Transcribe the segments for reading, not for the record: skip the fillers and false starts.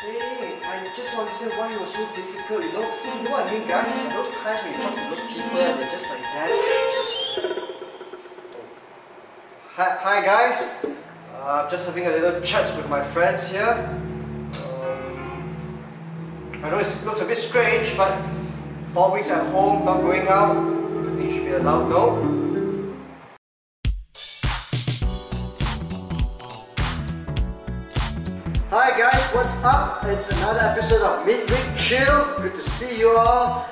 saying. I just don't understand why it was so difficult, you know? You know what I mean, guys? Those times when you talk to those people and they're just like that, Hi guys! Just having a little chat with my friends here. I know it looks a bit strange, but 4 weeks at home, not going out, I think you should be allowed, no? Hi guys, what's up? It's another episode of Midweek Chill. Good to see you all.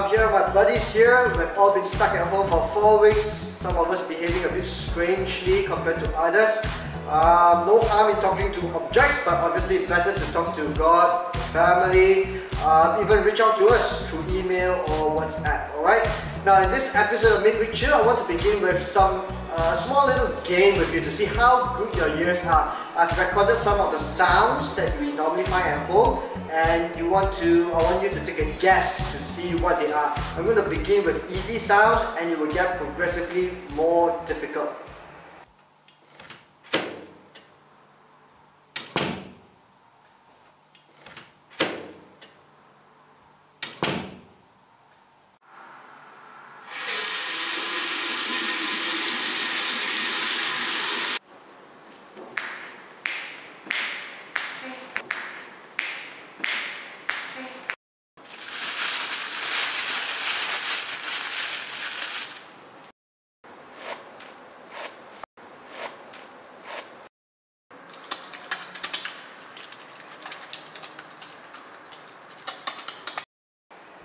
Here are my buddies here. We've all been stuck at home for 4 weeks. Some of us behaving a bit strangely compared to others. No harm in talking to objects, but obviously better to talk to God, family, even reach out to us through email or WhatsApp, alright? Now in this episode of Midweek Chill, I want to begin with some small little game with you to see how good your ears are. I've recorded some of the sounds that we normally find at home, and I want you to take a guess to see what they are. I'm going to begin with easy sounds and it will get progressively more difficult.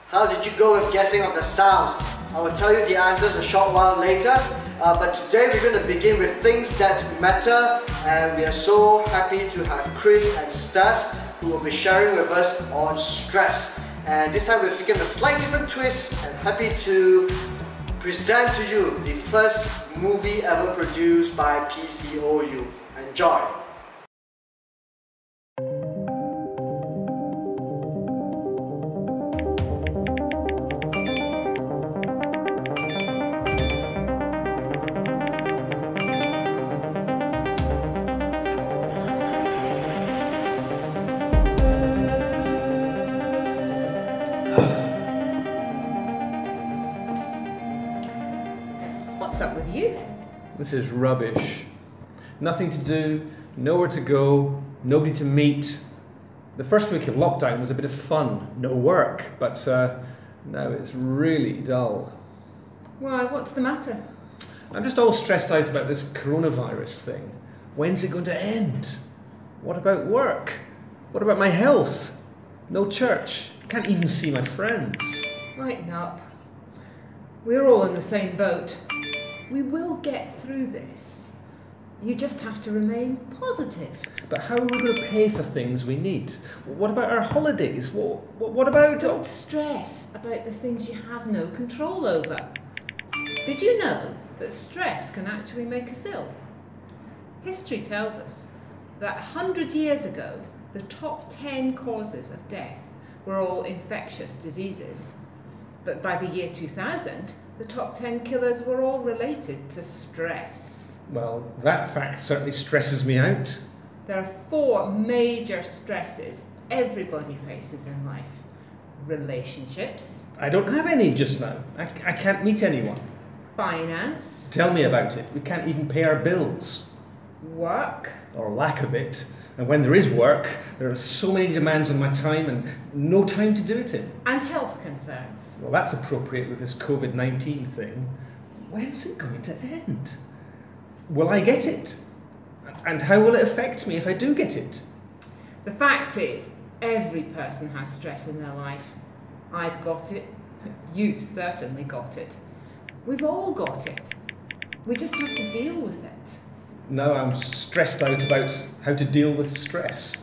How did you go with guessing of the sounds? I will tell you the answers a short while later, but today we're going to begin with things that matter, and we are so happy to have Chris and Steph who will be sharing with us on stress. And this time we've taken a slightly different twist and happy to present to you the first movie ever produced by PCO Youth. Enjoy! What's up with you? This is rubbish. Nothing to do, nowhere to go, nobody to meet. The first week of lockdown was a bit of fun, no work, but now it's really dull. Why, what's the matter? I'm just all stressed out about this coronavirus thing. When's it going to end? What about work? What about my health? No church. Can't even see my friends. Lighten up. We're all in the same boat. We will get through this. You just have to remain positive. But how are we going to pay for things we need? What about our holidays? What about... Don't stress about the things you have no control over. Did you know that stress can actually make us ill? History tells us that 100 years ago, the top 10 causes of death were all infectious diseases. But by the year 2000, the top 10 killers were all related to stress. Well, that fact certainly stresses me out. There are 4 major stresses everybody faces in life. Relationships. I don't have any just now. I can't meet anyone. Finance. Tell me about it. We can't even pay our bills. Work. Or lack of it. And when there is work, there are so many demands on my time and no time to do it in. And health concerns. Well, that's appropriate with this COVID-19 thing. When's it going to end? Will I get it? And how will it affect me if I do get it? The fact is, every person has stress in their life. I've got it. You've certainly got it. We've all got it. We just have to deal with it. Now I'm stressed out about how to deal with stress.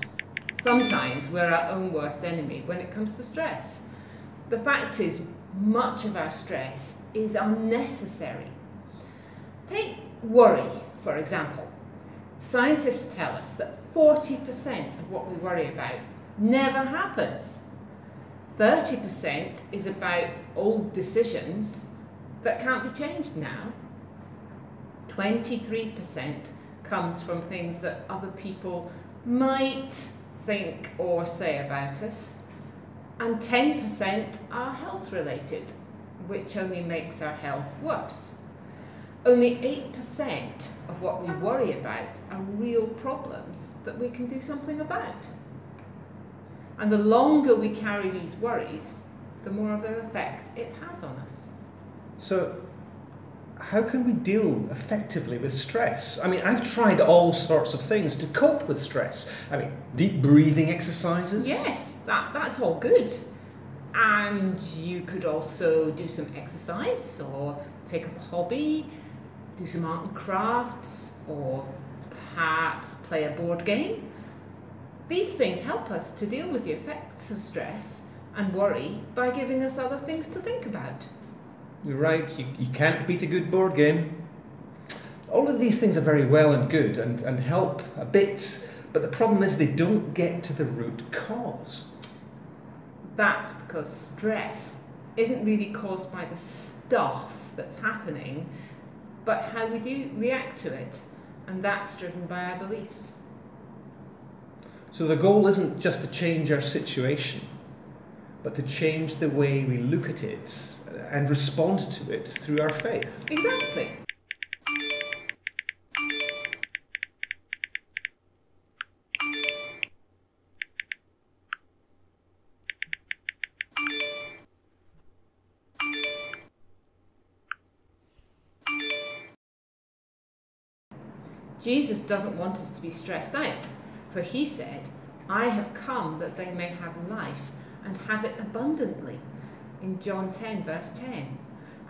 Sometimes we're our own worst enemy when it comes to stress. The fact is, much of our stress is unnecessary. Take worry, for example. Scientists tell us that 40% of what we worry about never happens. 30% is about old decisions that can't be changed now. 23% comes from things that other people might think or say about us, and 10% are health related, which only makes our health worse. Only 8% of what we worry about are real problems that we can do something about. And the longer we carry these worries, the more of an effect it has on us. So, how can we deal effectively with stress? I mean, I've tried all sorts of things to cope with stress. I mean, deep breathing exercises. Yes, that's all good. And you could also do some exercise, or take up a hobby, do some art and crafts, or perhaps play a board game. These things help us to deal with the effects of stress and worry by giving us other things to think about. You're right, you can't beat a good board game. All of these things are very well and good and help a bit, but the problem is they don't get to the root cause. That's because stress isn't really caused by the stuff that's happening, but how we do react to it, and that's driven by our beliefs. So the goal isn't just to change our situation, but to change the way we look at it and respond to it through our faith. Exactly. Jesus doesn't want us to be stressed out, for he said, "I have come that they may have life and have it abundantly," in John 10 verse 10.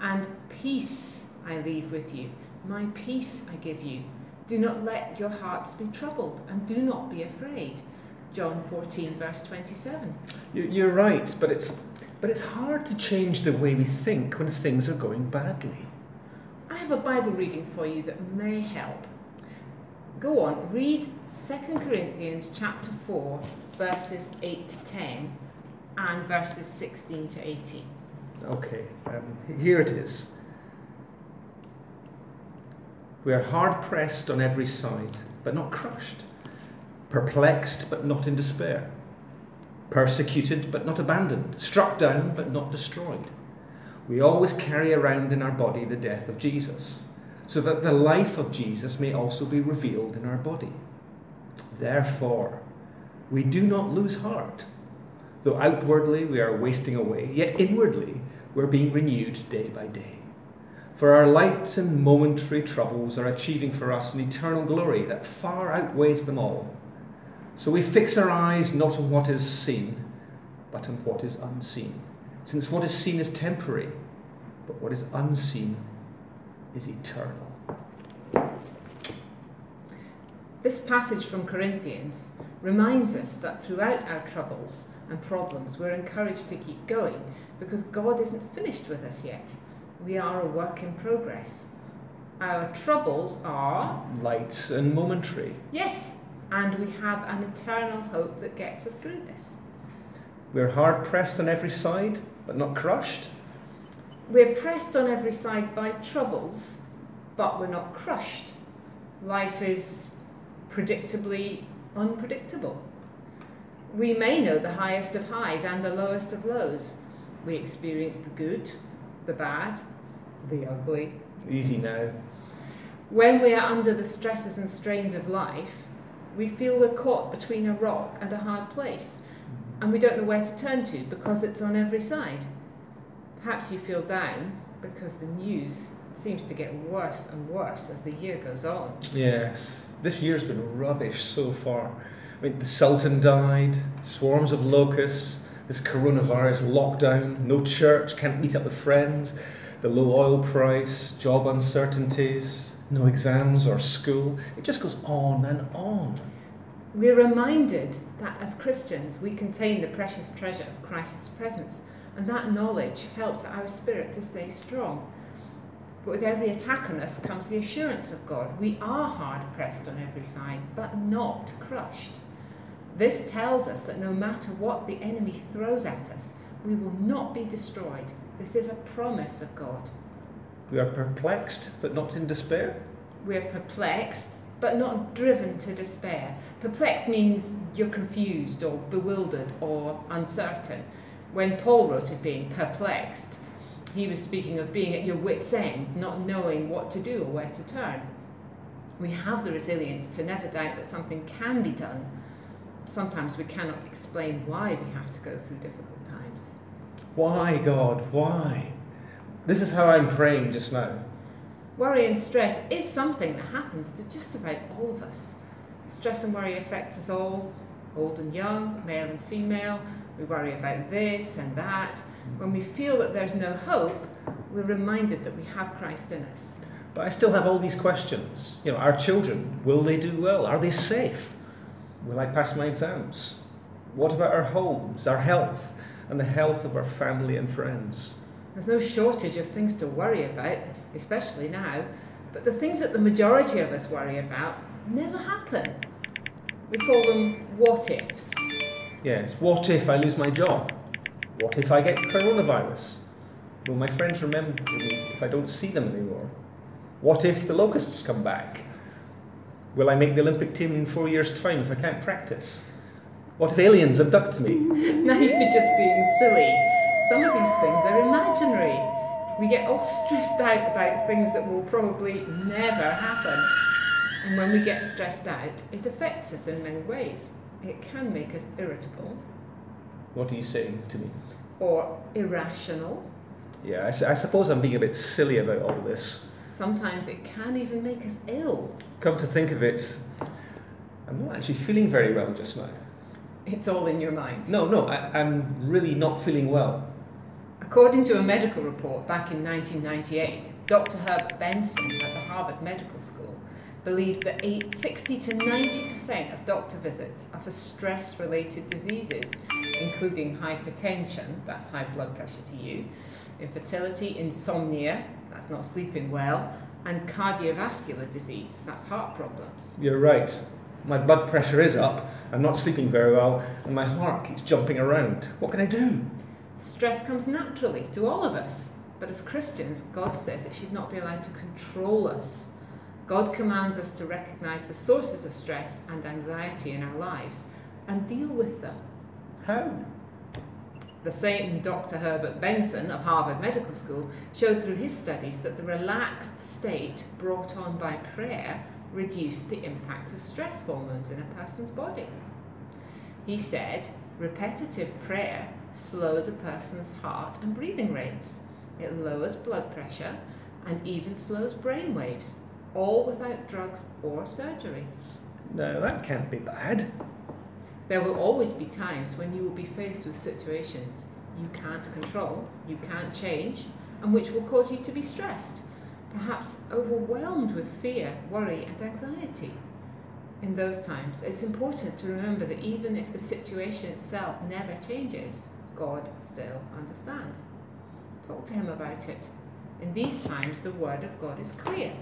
"And peace I leave with you, my peace I give you. Do not let your hearts be troubled, and do not be afraid," John 14 verse 27. You're right, but it's hard to change the way we think when things are going badly. I have a Bible reading for you that may help. Go on, read 2 Corinthians chapter 4, verses 8 to 10 and verses 16 to 18. Okay, here it is. We are hard pressed on every side, but not crushed. Perplexed, but not in despair. Persecuted, but not abandoned. Struck down, but not destroyed. We always carry around in our body the death of Jesus, so that the life of Jesus may also be revealed in our body. Therefore, we do not lose heart. Though outwardly we are wasting away, yet inwardly we're being renewed day by day. For our light and momentary troubles are achieving for us an eternal glory that far outweighs them all. So we fix our eyes not on what is seen, but on what is unseen. Since what is seen is temporary, but what is unseen is eternal. This passage from Corinthians reminds us that throughout our troubles and problems we're encouraged to keep going because God isn't finished with us yet. We are a work in progress. Our troubles are Light and momentary. yes, and we have an eternal hope that gets us through this. We're hard pressed on every side, but not crushed. We're pressed on every side by troubles, but we're not crushed. Life is predictably unpredictable. We may know the highest of highs and the lowest of lows. We experience the good, the bad, the ugly. Easy now. When we are under the stresses and strains of life, we feel we're caught between a rock and a hard place, and we don't know where to turn to because it's on every side. Perhaps you feel down because the news seems to get worse and worse as the year goes on. Yes, this year's been rubbish so far. I mean, the Sultan died, swarms of locusts, this coronavirus lockdown, no church, can't meet up with friends, the low oil price, job uncertainties, no exams or school. It just goes on and on. We're reminded that as Christians we contain the precious treasure of Christ's presence, and that knowledge helps our spirit to stay strong. But with every attack on us comes the assurance of God. We are hard pressed on every side, but not crushed. This tells us that no matter what the enemy throws at us, we will not be destroyed. This is a promise of God. We are perplexed, but not in despair. We're perplexed, but not driven to despair. Perplexed means you're confused or bewildered or uncertain. When Paul wrote of being perplexed, he was speaking of being at your wit's end, not knowing what to do or where to turn. We have the resilience to never doubt that something can be done. Sometimes we cannot explain why we have to go through difficult times. Why, God? Why? This is how I'm praying just now. Worry and stress is something that happens to just about all of us. Stress and worry affects us all, old and young, male and female. We worry about this and that. When we feel that there's no hope, we're reminded that we have Christ in us. But I still have all these questions. Our children, will they do well? Are they safe? Will I pass my exams? What about our homes, our health, and the health of our family and friends? There's no shortage of things to worry about, especially now, but the things that the majority of us worry about never happen. We call them what-ifs. Yes, what if I lose my job? What if I get coronavirus? Will my friends remember me if I don't see them anymore? What if the locusts come back? Will I make the Olympic team in 4 years' time if I can't practice? What if aliens abduct me? Now you're just being silly. Some of these things are imaginary. We get all stressed out about things that will probably never happen. And when we get stressed out, it affects us in many ways. It can make us irritable. What are you saying to me? Or irrational. Yeah, I suppose I'm being a bit silly about all this. Sometimes it can even make us ill. Come to think of it, I'm not actually feeling very well just now. It's all in your mind. No, I'm really not feeling well. According to a medical report back in 1998, Dr. Herbert Benson at the Harvard Medical School believed that 60 to 90% of doctor visits are for stress-related diseases, including hypertension, that's high blood pressure to you, infertility, insomnia, that's not sleeping well, and cardiovascular disease, that's heart problems. You're right. My blood pressure is up, I'm not sleeping very well, and my heart keeps jumping around. What can I do? Stress comes naturally to all of us, but as Christians, God says it should not be allowed to control us. God commands us to recognise the sources of stress and anxiety in our lives and deal with them. How? The same Dr. Herbert Benson of Harvard Medical School showed through his studies that the relaxed state brought on by prayer reduced the impact of stress hormones in a person's body. He said, repetitive prayer slows a person's heart and breathing rates. It lowers blood pressure and even slows brain waves, all without drugs or surgery. No, that can't be bad. There will always be times when you will be faced with situations you can't control, you can't change, and which will cause you to be stressed, perhaps overwhelmed with fear, worry, and anxiety. In those times, it's important to remember that even if the situation itself never changes, God still understands. Talk to Him about it. In these times, the Word of God is clear.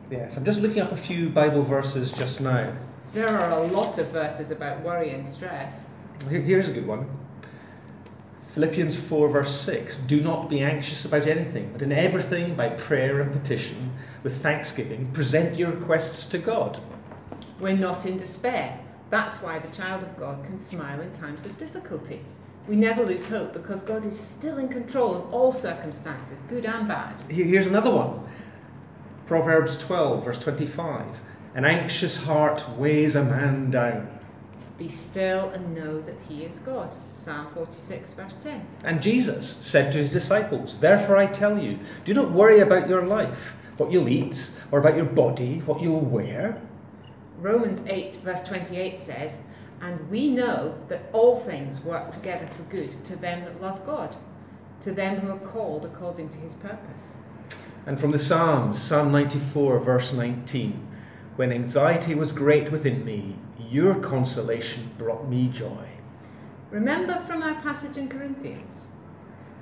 Yes, I'm just looking up a few Bible verses just now. There are a lot of verses about worry and stress. Here's a good one. Philippians 4 verse 6. Do not be anxious about anything, but in everything by prayer and petition, with thanksgiving, present your requests to God. We're not in despair. That's why the child of God can smile in times of difficulty. We never lose hope because God is still in control of all circumstances, good and bad. Here's another one. Proverbs 12 verse 25. An anxious heart weighs a man down. Be still and know that He is God. Psalm 46 verse 10. And Jesus said to His disciples, therefore I tell you, do not worry about your life, what you'll eat, or about your body, what you'll wear. Romans 8 verse 28 says, and we know that all things work together for good to them that love God, to them who are called according to His purpose. And from the Psalms, Psalm 94 verse 19, when anxiety was great within me, your consolation brought me joy. Remember from our passage in Corinthians.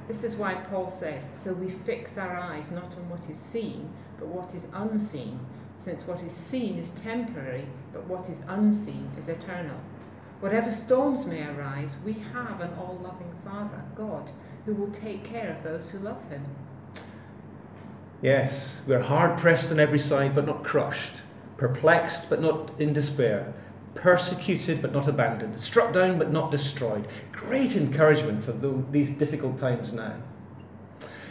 This is why Paul says, so we fix our eyes not on what is seen, but what is unseen, since what is seen is temporary, but what is unseen is eternal. Whatever storms may arise, we have an all-loving Father, God, who will take care of those who love Him. Yes, we're hard-pressed on every side, but not crushed, perplexed but not in despair, persecuted but not abandoned, struck down but not destroyed. Great encouragement for these difficult times now.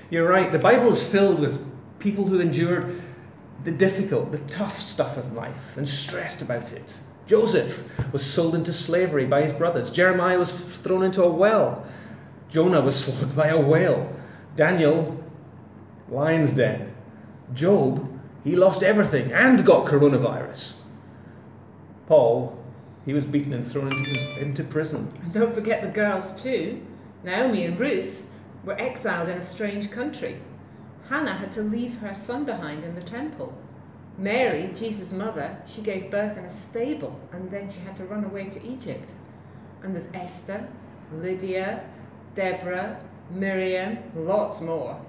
You're right, the Bible is filled with people who endured the difficult, the tough stuff in life and stressed about it. Joseph was sold into slavery by his brothers. Jeremiah was thrown into a well. Jonah was swallowed by a whale. Daniel, lion's den. Job, he lost everything and got coronavirus. Paul, he was beaten and thrown into prison. And don't forget the girls too. Naomi and Ruth were exiled in a strange country. Hannah had to leave her son behind in the temple. Mary, Jesus' mother, she gave birth in a stable and then she had to run away to Egypt. And there's Esther, Lydia, Deborah, Miriam, lots more.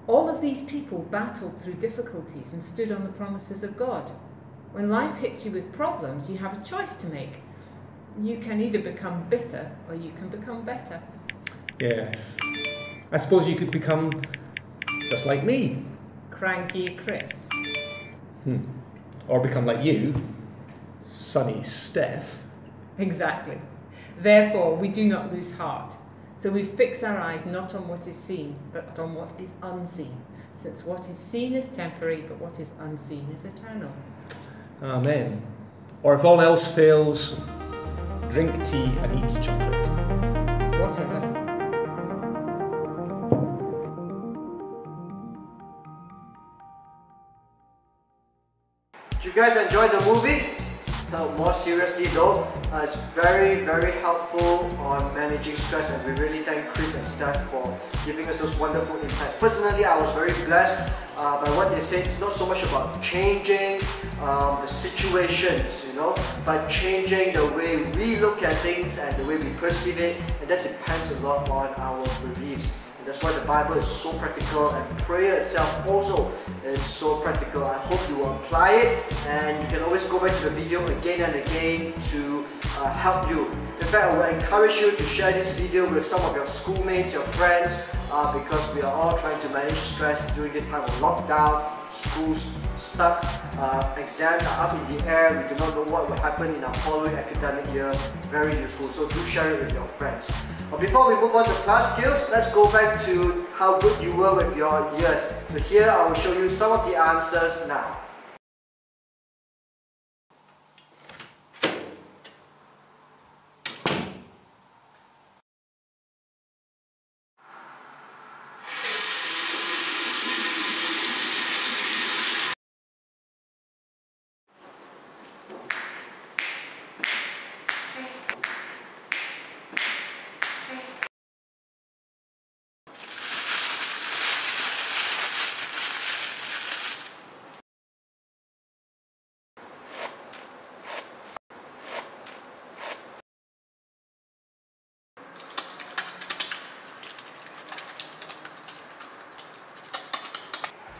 All of these people battled through difficulties and stood on the promises of God. When life hits you with problems, you have a choice to make. You can either become bitter or you can become better. Yes. I suppose you could become just like me. Cranky Chris. Or become like you, Sunny Steph. Exactly. Therefore, we do not lose heart. So we fix our eyes not on what is seen, but on what is unseen. Since what is seen is temporary, but what is unseen is eternal. Amen. Or if all else fails, drink tea and eat chocolate. Whatever. Did you guys enjoy the movie? No, more seriously though, it's very, very helpful on managing stress, and we really thank Chris and Steph for giving us those wonderful insights. Personally, I was very blessed by what they said. It's not so much about changing the situations, but changing the way we look at things and the way we perceive it, and that depends a lot on our beliefs. And that's why the Bible is so practical, and prayer itself also is so practical. I hope you will apply it, and you can always go back to the video again and again to help you. In fact, I will encourage you to share this video with some of your schoolmates, your friends, because we are all trying to manage stress during this time of lockdown. Schools stuck, exams are up in the air, we do not know what will happen in our following academic year. Very useful, so do share it with your friends. But before we move on to class skills, let's go back to how good you were with your years. So here I will show you some of the answers now.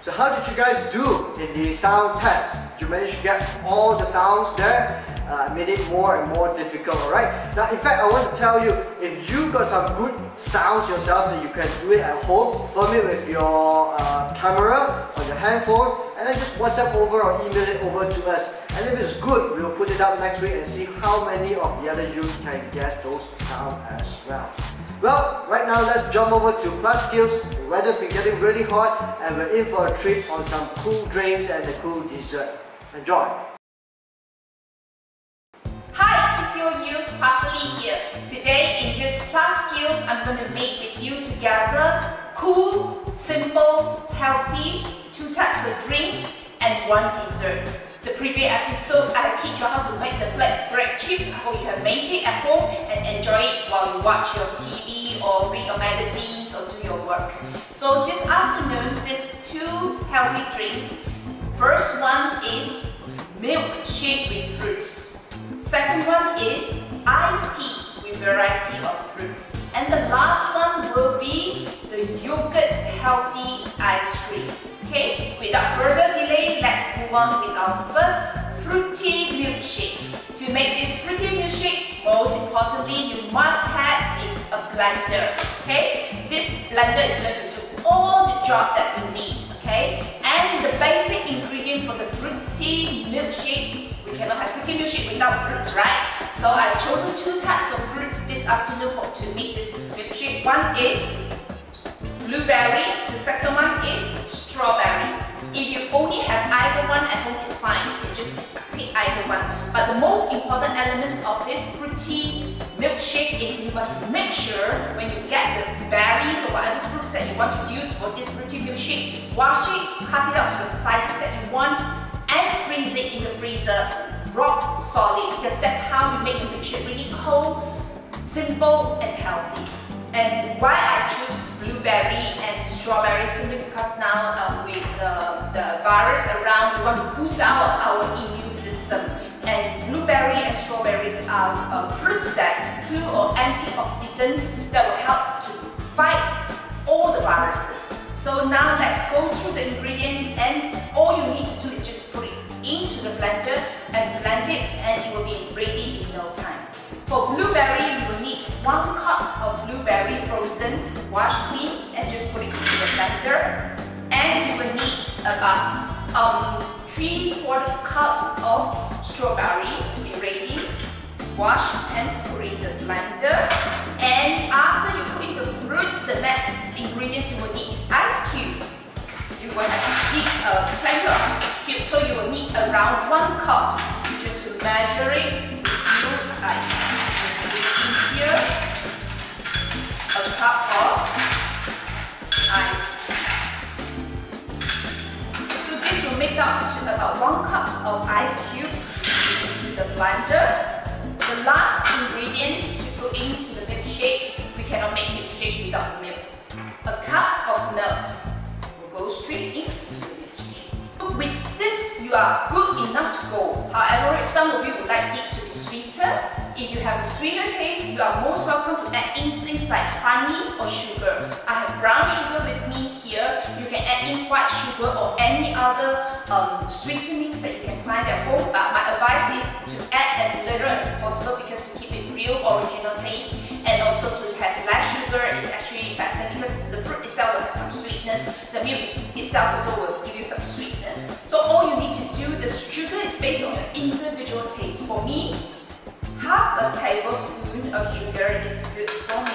So how did you guys do in the sound test? Did you manage to get all the sounds there? Made it more and more difficult, alright? Now in fact, I want to tell you, if you got some good sounds yourself, that you can do it at home, film it with your camera on your handphone, and then just WhatsApp over or email it over to us. And if it's good, we'll put it up next week and see how many of the other youths can guess those sounds as well. Well, right now let's jump over to class skills. The weather's been getting really hot and we're in for a treat on some cool drinks and a cool dessert. Enjoy! Hi, PCO Youth, Pastor Lee here. Today in this class skills, I'm going to make with you together cool, simple, healthy, 2 types of drinks and 1 dessert. The previous episode, I teach you how to make the flatbread chips. I hope you have made it at home and enjoy it while you watch your TV or read your magazines or do your work. So this afternoon, these 2 healthy drinks. First one is milkshake with fruits. Second one is iced tea with variety of fruits. And the last one will be the yogurt healthy ice cream. Okay, without further delay, let's move on with our first fruity milkshake. To make this fruity milkshake, most importantly, you must have is a blender. Okay, this blender is going to do all the job that you need. Okay, and And the basic ingredient for the fruity milkshake, we cannot have fruity milkshake without fruits, right? So I've chosen 2 types of fruits this afternoon to make this milkshake. One is blueberries, the second one is strawberries. If you only have either one at home, it's fine. You can just take either one. But the most important elements of this fruity milkshake is you must make sure when you get the berries or whatever fruits that you want to use for this fruity milkshake, wash it, cut it out to the sizes that you want, and freeze it in the freezer, rock solid, because that's how you make a milkshake really cold, simple, and healthy. And why I choose blueberry and strawberry simply because now with the virus around, we want to boost our immune system. And blueberry and strawberries are fruits that include or antioxidants that will help to fight all the viruses. So now let's go through the ingredients, and all you need to do is just put it into the blender and blend it, and it will be ready in no time. For blueberry, you will need 1 cup of blueberry frozen, wash clean, and just put it into the blender. And you will need about 3/4 cups of strawberries to be ready. Wash and put in the blender. And after you put in the fruits, the next ingredients you will need is ice cube. You will have to need plenty of ice cube, so you will need around 1 cup. Just to measure it, just put it in here. A cup of ice. So this will make up to about 1 cup of ice cube into the blender. The last ingredients to put into the milkshake, we cannot make milkshake without milk. A cup of milk will go straight into the milkshake. With this, you are good enough to go. However, some of you would like it to be sweeter. If you have a sweeter taste, you are most welcome to add in things like honey or sugar. I have brown sugar with me here. You can add in white sugar or any other sweetenings that you can find at home. My advice is to add as little as possible, because to keep it real original taste, and also to have less sugar is actually better because the fruit itself will have some sweetness. The milk itself also will give you some sweetness. So all you need to do, the sugar is based on your individual taste. For me, half a tablespoon of sugar is good for me.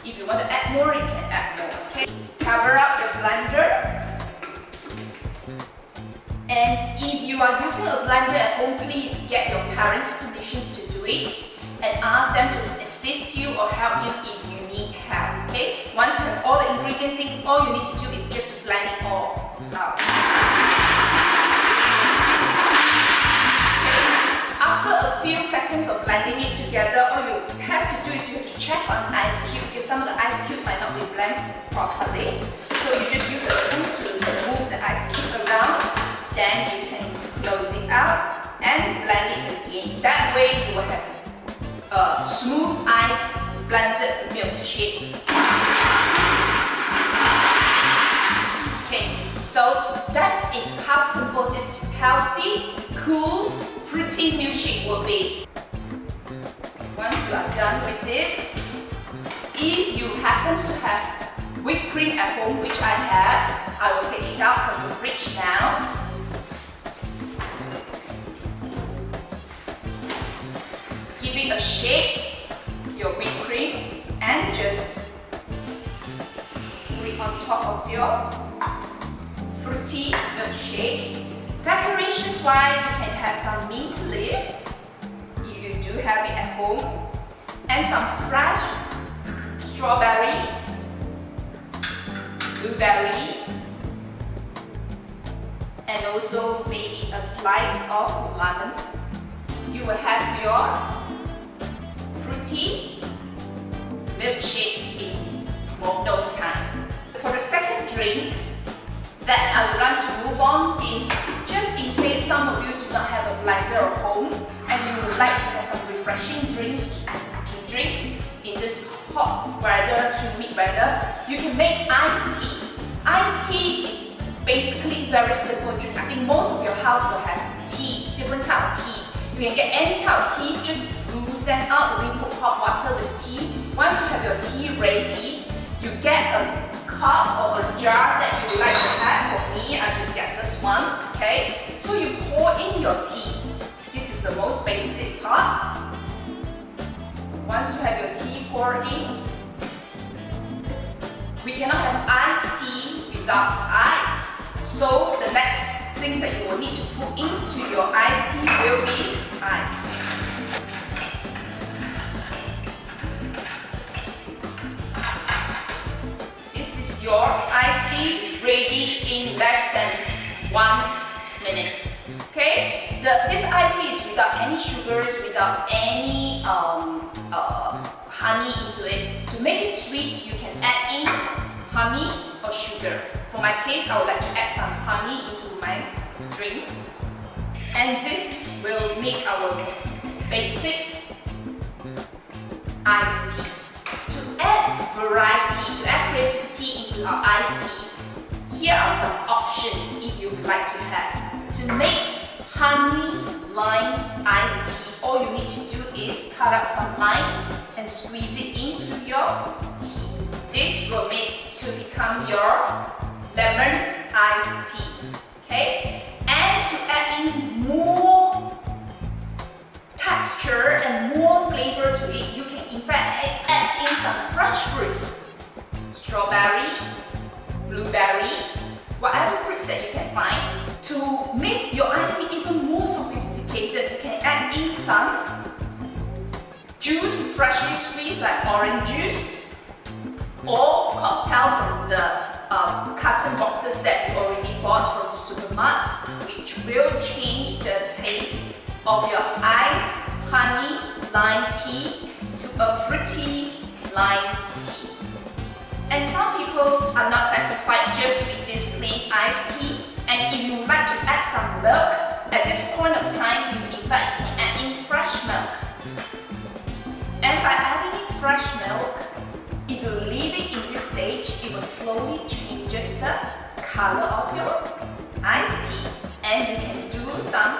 If you want to add more, you can add more. Okay? Cover up your blender. And if you are using a blender at home, please get your parents' permissions to do it and ask them to assist you or help you if you need help. Okay? Once you have all the ingredients in, all you need to do is just blend it all out. After a few seconds of blending it together, all you have to do is you have to check on ice cube, because some of the ice cube might not be blended properly. So you just use a spoon to remove the ice cube around. Then you can close it out and blend it again. That way you will have a smooth ice blended milkshake. Okay, so that is how simple this healthy, cool, fruity milkshake will be. Once you are done with it, if you happen to have whipped cream at home, which I have, I will take it out from the fridge now. Give it a shake, your whipped cream, and just put it on top of your fruity milkshake. Decorations wise, you can have some mint leaf, if you do have it at home, and some fresh strawberries, blueberries, and also maybe a slice of lemons. You will have your fruity milkshake in no time. For the second drink that I would like to move on is, just in case some of you do not have a blender at home and you would like to have some refreshing drinks to drink in this hot weather, humid weather, you can make iced tea. Iced tea is basically very simple drink. I think most of your house will have tea, different type of tea. You can get any type of tea, just bruise them out, and then put hot water with tea. Once you have your tea ready, you get a cup or a jar that you would like to have. For me, I just get this one, okay? So you pour in your tea. This is the most basic part. Once you have your tea poured in, we cannot have iced tea without ice. So the next things that you will need to put into your iced tea will be ice. This is your iced tea ready in less than 1 minute. Okay? This iced tea is without any sugars, without any honey into it. To make it sweet, you can add in honey or sugar. For my case, I would like to add some honey into my drinks. And this will make our basic iced tea. To add variety, to add creativity into our iced tea, here are some options if you would like to have. To make honey lime iced tea, all you need to do is cut up some lime and squeeze it into your tea. This will make to become your lemon iced tea. Okay? And to add in more texture and more flavor to it, you can in fact add in some fresh fruits. Strawberries, blueberries, whatever fruits that you can find. To make your iced tea even more sophisticated, you can add in some juice freshly squeezed like orange juice or cocktail from the carton boxes that you already bought from the supermarkets, which will change the taste of your iced honey lime tea to a fruity lime tea. And some people are not satisfied just with this plain iced tea, and if you would like to add some milk, at this point of time, you in fact can add in fresh milk. And by adding in fresh milk, if you leave it in this stage, it will slowly change the color of your iced tea. And you can do some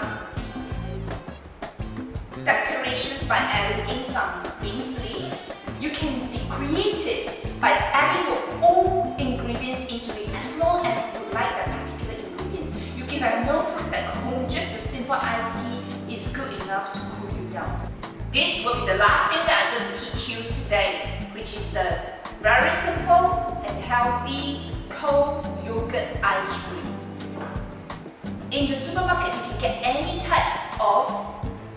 decorations by adding in some green leaves. You can be creative by adding your own ingredients into it as long as you like that particular ingredients. You can have no fruits at home, just a simple iced tea is good enough to cool you down. This will be the last thing that I'm going to teach you today, which is the very simple and healthy cold yogurt ice cream. In the supermarket, you can get any types of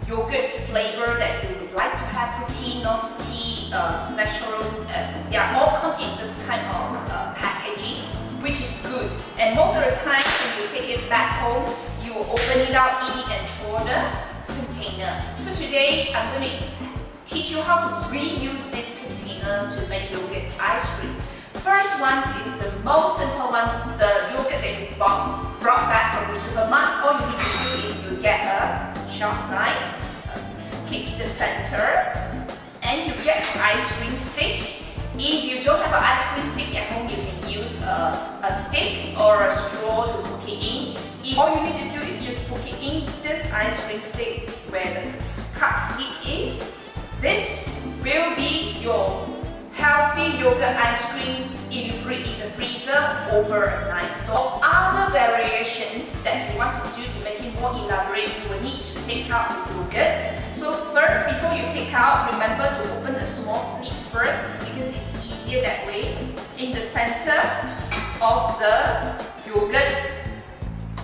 yogurt flavor that you would like to have, protein, non-protein, naturals, they are all come in this kind of packaging, which is good. And most of the time, when you take it back home, you will open it out, eat it, and throw the container. So today, I'm going to teach you how to reuse this container to make yogurt ice cream. First one is the most simple one, the yogurt that you brought back from the supermarket. All you need to do is you get a sharp knife, keep in the center, and you get an ice cream stick. If you don't have an ice cream stick at home, you can use a stick or a straw to poke it in. All you need to do is just poke it in this ice cream stick where the cut slit is. This will be your healthy yogurt ice cream if you put it in the freezer overnight. So other variations that you want to do to make it more elaborate, you will need to take out the yogurts. So first, before you take out, remember to open the small slit first because it's easier that way. In the center of the yogurt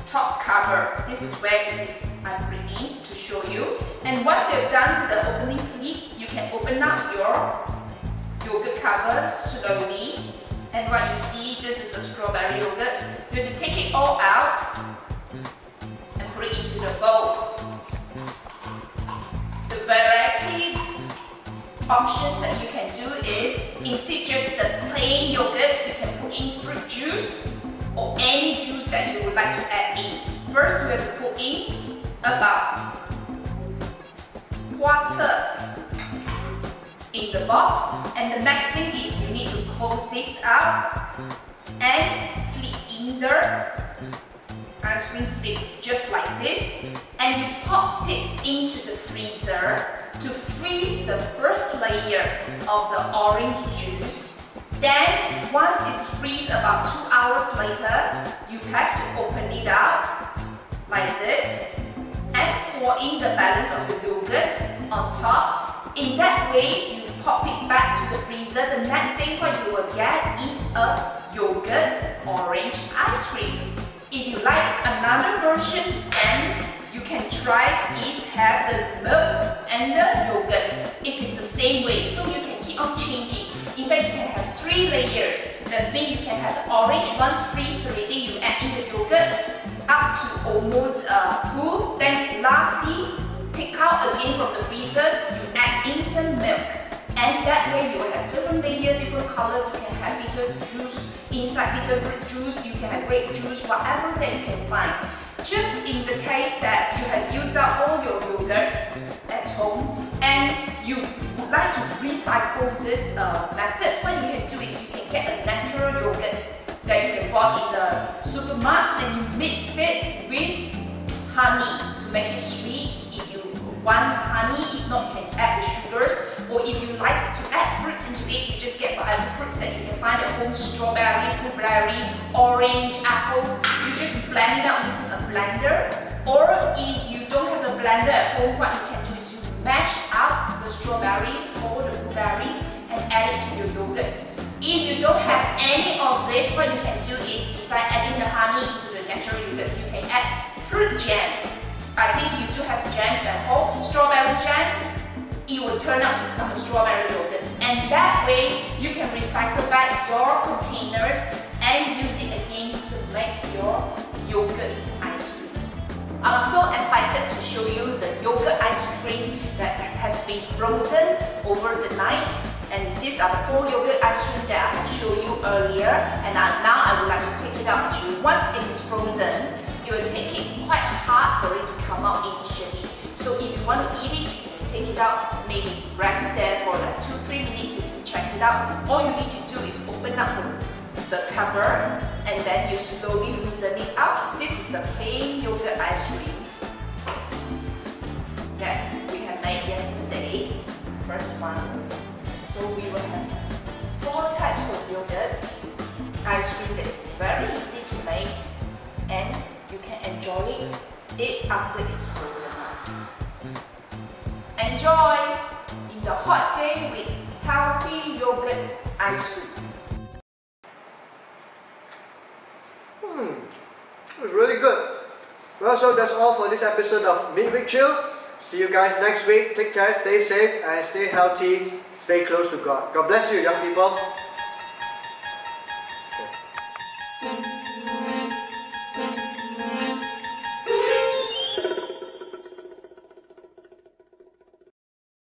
top cover, this is where it is I'm bringing to show you. And once you have done the opening slit, you can open up your yogurt cover slowly. And what you see, this is the strawberry yogurt. You have to take it all out and put it into the bowl. The variety options that you can do is, instead just the plain yogurts, you can put in fruit juice or any juice that you would like to add in. First, we have to put in about quarter in the box, and the next thing is you need to close this up and slip in the ice cream stick just like this, and you pop it into the freezer to freeze the first layer of the orange juice Then, once it's freezed about 2 hours later, you have to open it out like this and pour in the balance of the yogurt on top. In that way, you pop it back to the freezer. The next day, what you will get is a yogurt orange ice cream. If you like another version, then you can try is have the milk and the yogurt. It is the same way, so you can keep on changing. In fact, you can have 3 layers. That means you can have the orange once freeze already, you add in the yogurt up to almost full. Then lastly, take out again from the freezer, you add in the milk. And that way you will have different layers, different colors. You can have bitter juice, inside bitter juice, you can have grape juice, whatever that you can find. Just in the case that you have used up all your yogurts at home and you would like to recycle this methods, what you can do is you can get a natural yogurt that you can buy in the supermarket and you mix it with honey to make it sweet. If you want honey, if not, you can add the sugars. Or if you like to add fruits into it, you just get whatever fruits that you can find at home, strawberry, blueberry, orange, apples. You just blend it out using a blender. Or if you don't have a blender at home, what you can do is you mash out the strawberries or the blueberries and add it to your yogurts. If you don't have any of this, what you can do is, besides adding the honey into the natural yogurts, you can add fruit jams. I think you do have jams at home, strawberry jams. It will turn out to become a strawberry yogurt, and that way you can recycle back your containers and use it again to make your yogurt ice cream. I'm so excited to show you the yogurt ice cream that has been frozen over the night, and these are the 4 yogurt ice cream that I have shown you earlier, and now I would like to take it out and show you. Once it is frozen, it will take it quite hard for it to come out initially. So if you want to eat it, take it out, maybe rest there for like 2-3 minutes, you can check it out. All you need to do is open up the cover and then you slowly loosen it out. This is the plain yogurt ice cream that we have made yesterday, first one. So we will have 4 types of yogurts ice cream that is very easy to make and you can enjoy it after it's frozen. Enjoy in the hot day with healthy yogurt ice cream. It was really good. Well, so that's all for this episode of Midweek Chill. See you guys next week. Take care, stay safe, and stay healthy. Stay close to God. God bless you, young people.